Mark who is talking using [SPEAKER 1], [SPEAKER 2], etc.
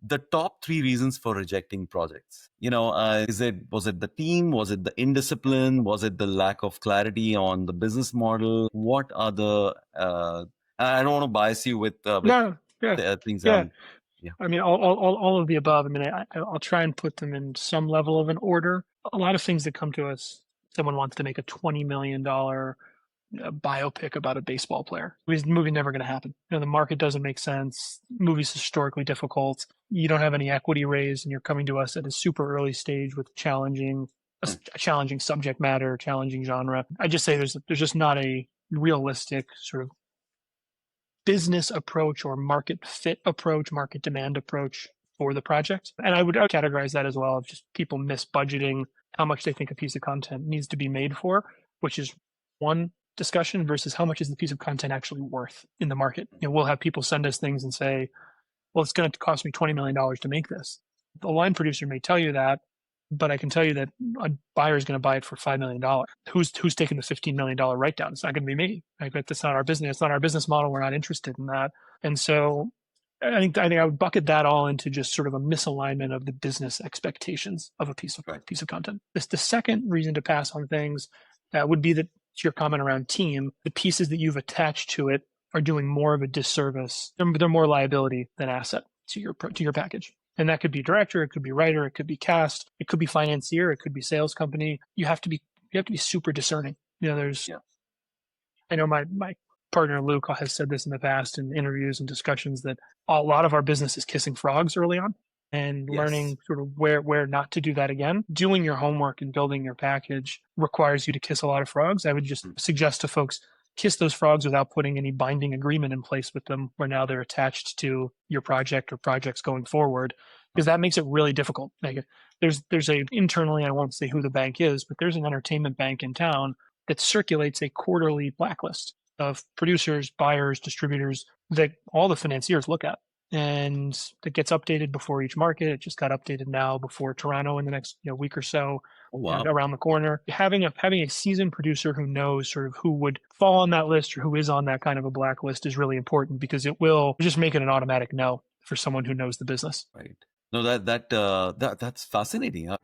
[SPEAKER 1] the top 3 reasons for rejecting projects. Was it the team? Was it the indiscipline? Was it the lack of clarity on the business model? What are the, I don't want to bias you with
[SPEAKER 2] No, yeah,
[SPEAKER 1] things.
[SPEAKER 2] yeah.
[SPEAKER 1] Yeah.
[SPEAKER 2] I mean, all of the above. I mean, I'll try and put them in some level of an order. A lot of things that come to us, someone wants to make a $20 million biopic about a baseball player. The movie never going to happen. The market doesn't make sense. Movie's historically difficult. You don't have any equity raised, and you're coming to us at a super early stage with challenging subject matter, challenging genre. I just say there's just not a realistic sort of business approach or market fit approach, market demand approach for the project. And I would categorize that as well of just people misbudgeting how much they think a piece of content needs to be made for, which is one discussion versus how much is the piece of content actually worth in the market. We'll have people send us things and say, well, it's going to cost me $20 million to make this. The line producer may tell you that, but I can tell you that a buyer is going to buy it for $5 million. Who's taking the $15 million write down? It's not going to be me. That's not our business. It's not our business model. We're not interested in that. And so I think I would bucket that all into just sort of a misalignment of the business expectations of a piece of content. The second reason to pass on things would be that, to your comment around team, the pieces that you've attached to it are doing more of a disservice. They're more liability than asset to your package. And that could be director, it could be writer, it could be cast, it could be financier, it could be sales company. You have to be super discerning. I know my partner Luke has said this in the past in interviews and discussions that a lot of our business is kissing frogs early on and learning sort of where not to do that again. Doing your homework and building your package requires you to kiss a lot of frogs. I would just suggest to folks, kiss those frogs without putting any binding agreement in place with them where now they're attached to your project or projects going forward, because that makes it really difficult. There's internally, I won't say who the bank is, but there's an entertainment bank in town that circulates a quarterly blacklist of producers, buyers, distributors that all the financiers look at. And it gets updated before each market. It just got updated now before Toronto in the next week or so.
[SPEAKER 1] Oh, wow.
[SPEAKER 2] Around the corner. Having a seasoned producer who knows sort of who would fall on that list or who is on that kind of a blacklist is really important, because it will just make it an automatic no for someone who knows the business.
[SPEAKER 1] Right. No, that's fascinating.